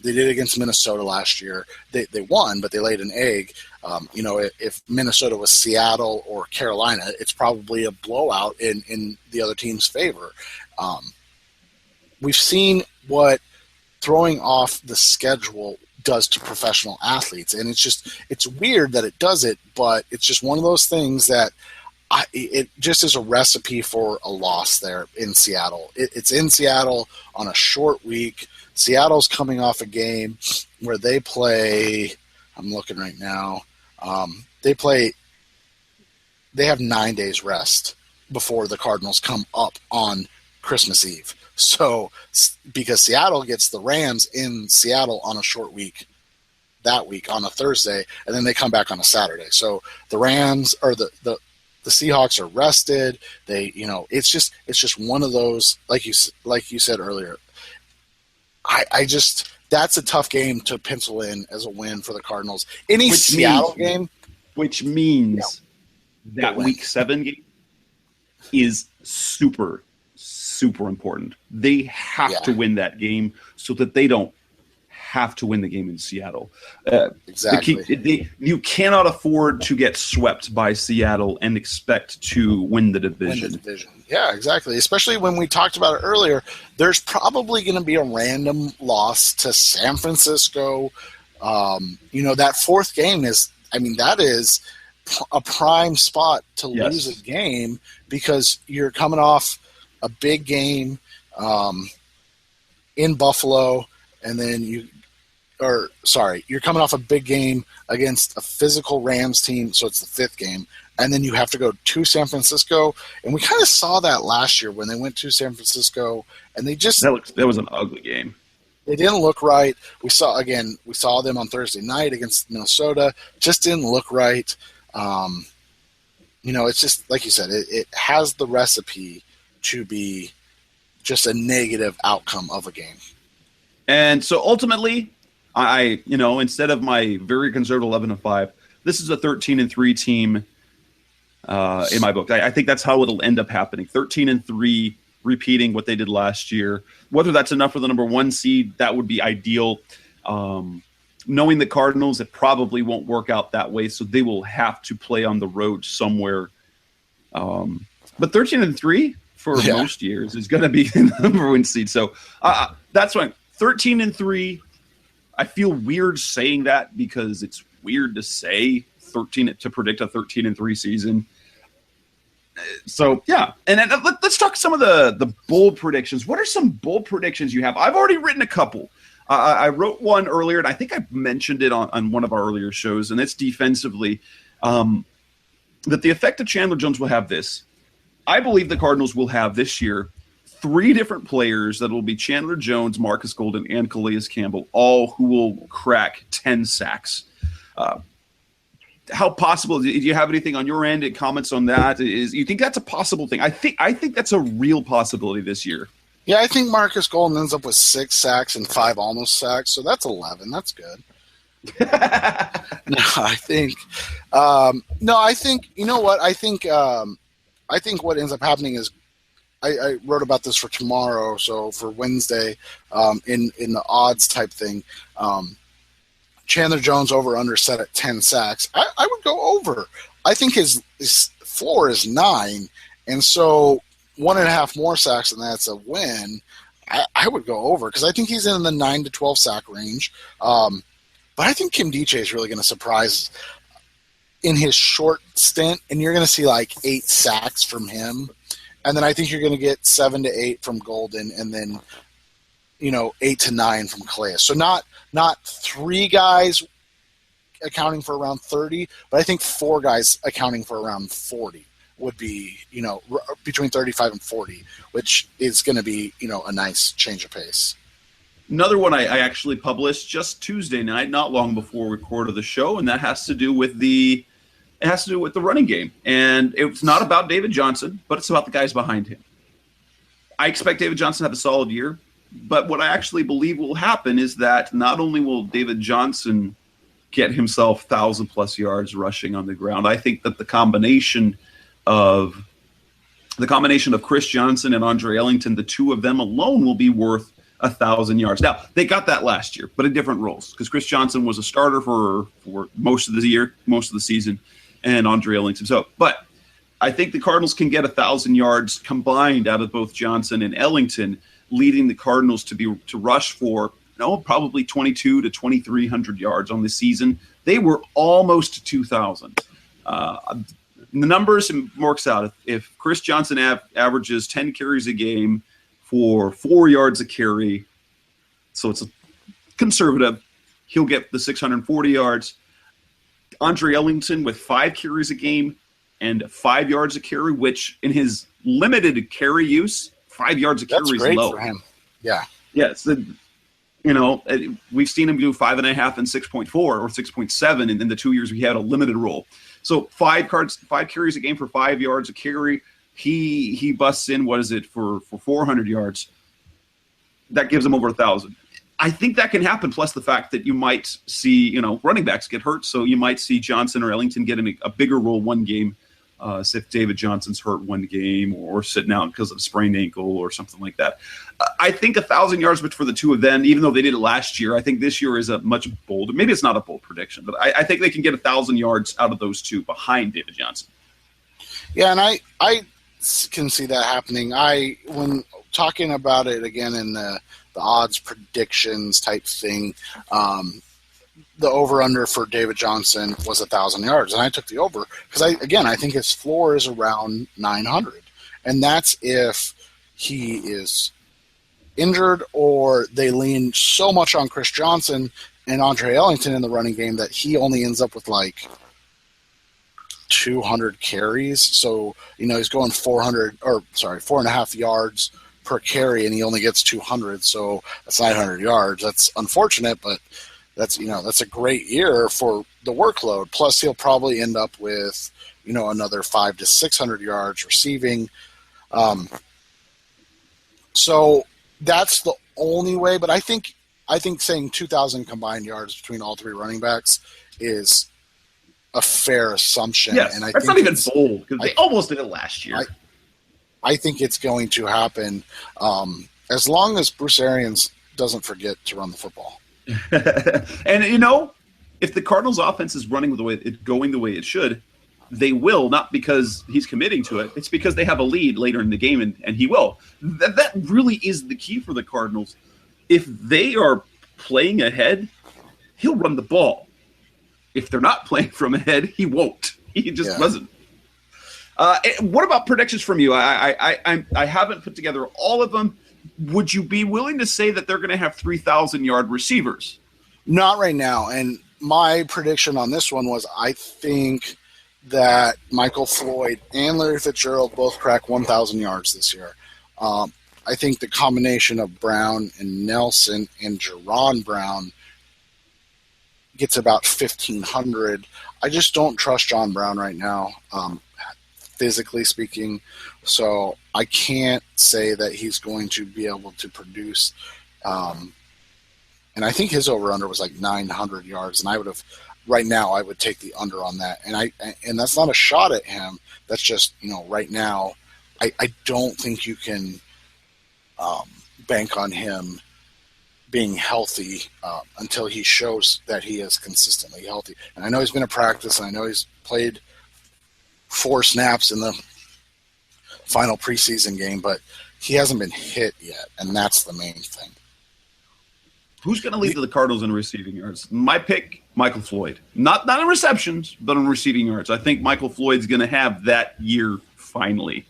They did against Minnesota last year. They won, but they laid an egg. If Minnesota was Seattle or Carolina, it's probably a blowout in the other team's favor. We've seen what throwing off the schedule does to professional athletes, and it's weird that it does it, but it's just one of those things that it just is a recipe for a loss there in Seattle. It's in Seattle on a short week. Seattle's coming off a game where they play. I'm looking right now. They have 9 days rest before the Cardinals come up on Christmas Eve. So because Seattle gets the Rams in Seattle on a short week that week on a Thursday, and then they come back on a Saturday. So the Rams or the Seahawks are rested. It's just one of those, like you said earlier. That's a tough game to pencil in as a win for the Cardinals. Seattle game, which means that Week 7 game is super, super important. They have to win that game so that they don't have to win the game in Seattle. Exactly. You cannot afford to get swept by Seattle and expect to win the division. Yeah, exactly. Especially when we talked about it earlier, there's probably going to be a random loss to San Francisco. That fourth game is a prime spot to lose a game because you're coming off a big game in Buffalo, and then you're coming off a big game against a physical Rams team, so it's the fifth game, and then you have to go to San Francisco, and we kind of saw that last year when they went to San Francisco, and they just that was an ugly game. They didn't look right. We saw them on Thursday night against Minnesota. Just didn't look right. It's just like you said. It has the recipe to be just a negative outcome of a game. And so ultimately, I instead of my very conservative 11-5, this is a 13-3 team in my book. I think that's how it'll end up happening. 13-3, repeating what they did last year. Whether that's enough for the number 1 seed, that would be ideal. Knowing the Cardinals, it probably won't work out that way, so they will have to play on the road somewhere. But 13-3 for most years is going to be the number 1 seed. So that's why 13-3. I feel weird saying that because it's weird to say to predict a 13-3 season. So yeah, and then let's talk some of the bold predictions. What are some bold predictions you have? I've already written a couple. I wrote one earlier, and I think I mentioned it on one of our earlier shows, and it's defensively. That the effect of Chandler Jones will have this. I believe the Cardinals will have this year 3 different players that will be Chandler Jones, Marcus Golden, and Calais Campbell, all who will crack 10 sacks. how possible? Do you have anything on your end? And comments on that? Is you think that's a possible thing? I think that's a real possibility this year. Yeah, I think Marcus Golden ends up with 6 sacks and 5 almost sacks, so that's 11. That's good. I think you know what? I think what ends up happening is I wrote about this for tomorrow, so for Wednesday, in the odds type thing. Chandler Jones over/under set at 10 sacks. I would go over. I think his floor is 9, and so 1.5 more sacks than that's a win. I would go over because I think he's in the 9 to 12 sack range. But I think Kim Diche is really going to surprise in his short stint, and you're going to see like 8 sacks from him, and then I think you're going to get 7 to 8 from Golden, and then 8 to 9 from Calais. So not 3 guys accounting for around 30, but I think 4 guys accounting for around 40 would be, between 35 and 40, which is going to be, a nice change of pace. Another one I actually published just Tuesday night, not long before we recorded the show, and that has to do with the running game. And it's not about David Johnson, but it's about the guys behind him. I expect David Johnson to have a solid year, but what I actually believe will happen is that not only will David Johnson get himself 1,000+ yards rushing on the ground, I think that the combination of Chris Johnson and Andre Ellington, the two of them alone will be worth 1,000 yards. Now, they got that last year, but in different roles, because Chris Johnson was a starter for most of the year, most of the season, and Andre Ellington. But I think the Cardinals can get 1,000 yards combined out of both Johnson and Ellington, leading the Cardinals to rush for probably 2,200 to 2,300 yards on the season. They were almost 2,000. The numbers works out. If Chris Johnson averages 10 carries a game for 4 yards a carry, so it's a conservative, he'll get the 640 yards. Andre Ellington with 5 carries a game and 5 yards a carry, which in his limited carry use, 5 yards a carry is low. For him. Yeah. Yeah. We've seen him do 5.5 and 6.4 or 6.7 in the 2 years we had a limited role. So 5 carries a game for 5 yards a carry. He busts in, for 400 yards. That gives him over 1,000. I think that can happen, plus the fact that you might see, running backs get hurt, so you might see Johnson or Ellington getting a bigger role one game, if David Johnson's hurt one game or sitting out because of a sprained ankle or something like that. I think 1,000 yards for the two of them, even though they did it last year, I think this year is a much bolder, maybe it's not a bold prediction, but I think they can get 1,000 yards out of those two behind David Johnson. Yeah, and I can see that happening. When talking about it again in the odds predictions type thing, the over-under for David Johnson was 1,000 yards, and I took the over because I think his floor is around 900, and that's if he is injured or they lean so much on Chris Johnson and Andre Ellington in the running game that he only ends up with like 200 carries. So, he's going 4.5 yards per carry, and he only gets 200. So that's 900 yards. That's unfortunate, but that's a great year for the workload. Plus, he'll probably end up with another 500 to 600 yards receiving. So that's the only way. But I think saying 2,000 combined yards between all 3 running backs is a fair assumption. Yes, and that's not even bold because they almost did it last year. I think it's going to happen as long as Bruce Arians doesn't forget to run the football. And if the Cardinals' offense is going the way it should, they will, not because he's committing to it. It's because they have a lead later in the game, and he will. That really is the key for the Cardinals. If they are playing ahead, he'll run the ball. If they're not playing from ahead, he won't. He just doesn't. What about predictions from you? I haven't put together all of them. Would you be willing to say that they're going to have 3,000-yard receivers? Not right now. And my prediction on this one was I think that Michael Floyd and Larry Fitzgerald both crack 1,000 yards this year. I think the combination of Brown and Nelson and Jerron Brown gets about 1,500. I just don't trust John Brown right now, physically speaking. So I can't say that he's going to be able to produce. And I think his over-under was like 900 yards, and I would take the under on that. And that's not a shot at him. That's just, right now, I don't think you can bank on him being healthy until he shows that he is consistently healthy. And I know he's been in practice, and I know he's played 4 snaps in the final preseason game, but he hasn't been hit yet, and that's the main thing. Who's going to lead the Cardinals in receiving yards? My pick, Michael Floyd. Not in receptions, but in receiving yards. I think Michael Floyd's going to have that year finally.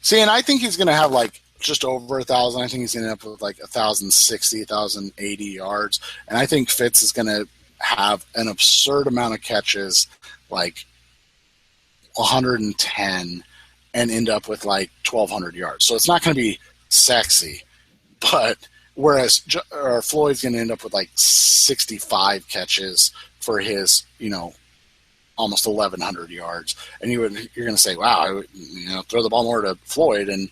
See, and I think he's going to have just over 1,000. I think he's going to end up with 1,060, 1,080 yards. And I think Fitz is going to have an absurd amount of catches, 110, and end up with 1,200 yards. So it's not going to be sexy, but whereas Floyd's going to end up with 65 catches for his, almost 1,100 yards. And you're going to say, wow, I would, throw the ball more to Floyd. And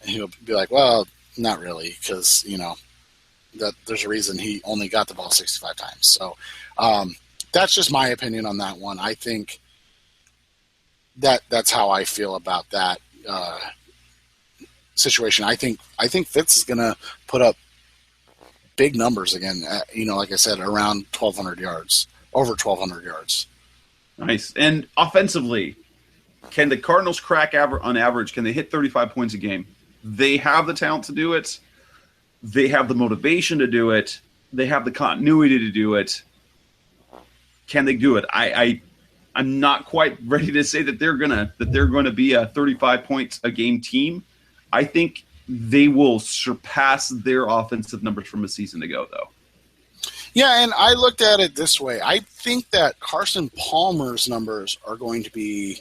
he'll be like, well, not really, because, that there's a reason he only got the ball 65 times. So that's just my opinion on that one. I think that's how I feel about that situation. I think Fitz is going to put up big numbers again, like I said, around 1,200 yards, over 1,200 yards. Nice. And offensively, can the Cardinals crack on average? Can they hit 35 points a game? They have the talent to do it. They have the motivation to do it. They have the continuity to do it. Can they do it? I'm not quite ready to say that they're gonna be a 35 points a game team. I think they will surpass their offensive numbers from a season ago, though. Yeah, and I looked at it this way. I think that Carson Palmer's numbers are going to be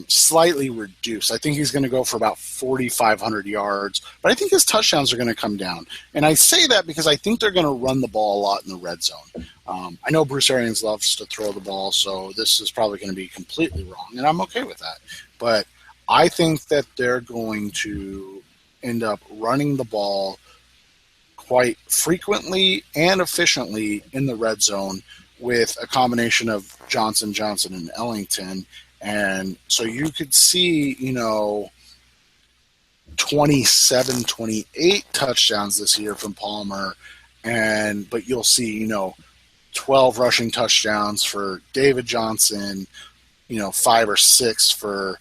slightly reduced. I think he's going to go for about 4,500 yards, but I think his touchdowns are going to come down. And I say that because I think they're going to run the ball a lot in the red zone. I know Bruce Arians loves to throw the ball, so this is probably going to be completely wrong, and I'm okay with that. But I think that they're going to end up running the ball quite frequently and efficiently in the red zone with a combination of Johnson, and Ellington. And so you could see, 27, 28 touchdowns this year from Palmer, but you'll see, 12 rushing touchdowns for David Johnson, 5 or 6 for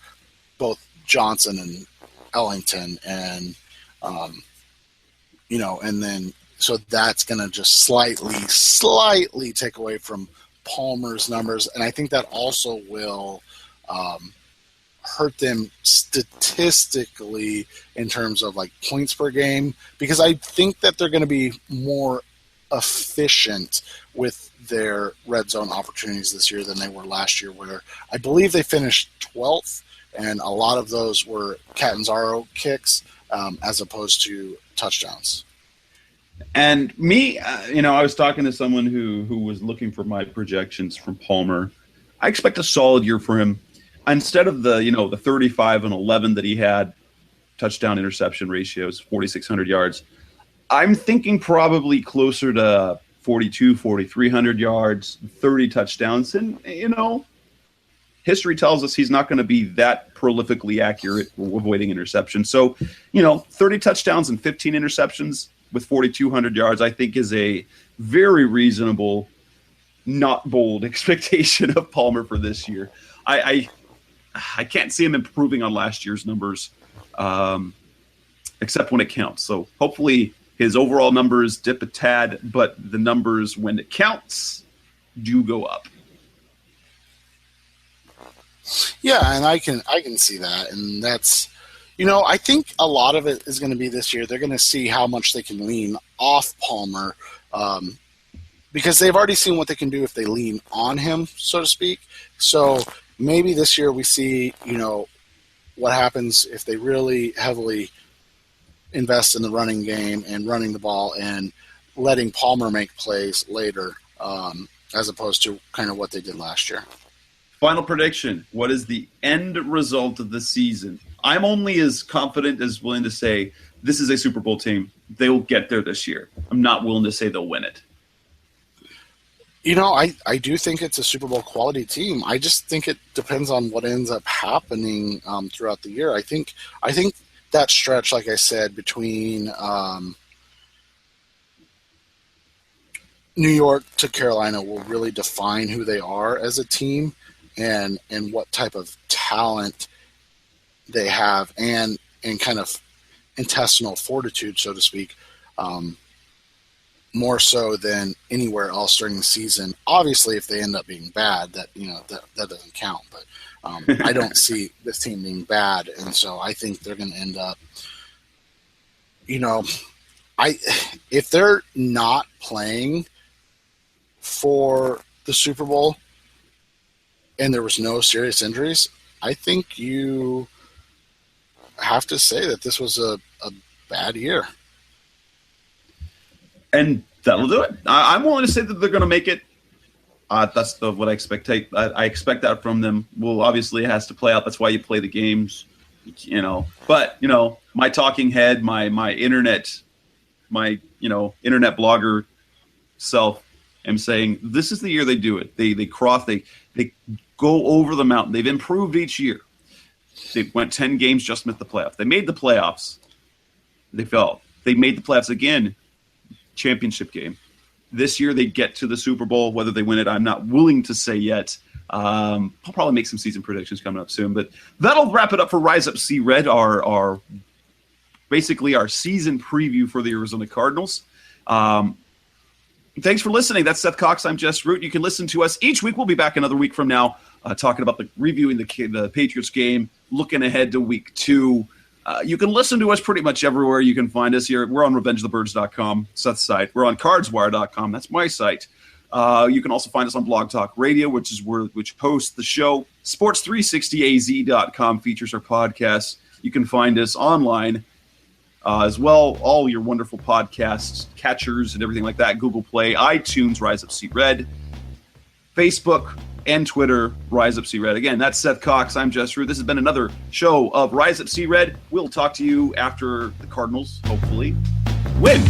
both Johnson and Ellington, and and then so that's going to just slightly take away from Palmer's numbers, and I think that also will hurt them statistically in terms of points per game, because I think that they're going to be more efficient with their red zone opportunities this year than they were last year, where I believe they finished 12th, and a lot of those were Catanzaro kicks as opposed to touchdowns. And me, I was talking to someone who was looking for my projections from Palmer. I expect a solid year for him. Instead of the 35 and 11 that he had, touchdown interception ratios, 4,600 yards, I'm thinking probably closer to 42, 4,300 yards, 30 touchdowns. And, history tells us he's not going to be that prolifically accurate avoiding interception. So, 30 touchdowns and 15 interceptions with 4,200 yards, I think is a very reasonable, not bold expectation of Palmer for this year. I can't see him improving on last year's numbers, except when it counts. So hopefully his overall numbers dip a tad, but the numbers when it counts do go up. Yeah, and I can see that, and that's, I think a lot of it is going to be this year. They're going to see how much they can lean off Palmer, because they've already seen what they can do if they lean on him, so to speak. So maybe this year we see, what happens if they really heavily invest in the running game and running the ball and letting Palmer make plays later. as opposed to kind of what they did last year. Final prediction. What is the end result of the season? I'm only as confident as willing to say this is a Super Bowl team. They will get there this year. I'm not willing to say they'll win it. I do think it's a Super Bowl quality team. I just think it depends on what ends up happening throughout the year. I think that stretch, like I said, between New York to Carolina will really define who they are as a team and what type of talent they have and kind of intestinal fortitude, so to speak, more so than anywhere else during the season. Obviously, if they end up being bad, that doesn't count. But I don't see this team being bad, and so I think they're going to end up. If they're not playing for the Super Bowl and there was no serious injuries, I think you have to say that this was a bad year. And that'll do it. I'm willing to say that they're going to make it. That's what I expect. I expect that from them. Well, obviously it has to play out. That's why you play the games, But, my talking head, my internet blogger self, am saying this is the year they do it. They go over the mountain. They've improved each year. They went 10 games, just missed the playoffs. They made the playoffs. They fell. They made the playoffs again. Championship game. This year they get to the Super Bowl. Whether they win it, I'm not willing to say yet. I'll probably make some season predictions coming up soon, but that'll wrap it up for Rise Up See Red, our basically our season preview for the Arizona Cardinals. Thanks for listening. That's Seth Cox. I'm Jess Root. You can listen to us each week. We'll be back another week from now talking about reviewing the Patriots game, looking ahead to week 2. You can listen to us pretty much everywhere you can find us here. We're on RevengeOfTheBirds.com, Seth's site. We're on CardsWire.com. That's my site. You can also find us on Blog Talk Radio, which hosts the show. Sports360az.com features our podcasts. You can find us online as well. All your wonderful podcasts, catchers, and everything like that. Google Play, iTunes, Rise Up See Red, Facebook, and Twitter, Rise Up See Red. Again, that's Seth Cox. I'm Jess Root. This has been another show of Rise Up See Red. We'll talk to you after the Cardinals, hopefully, win.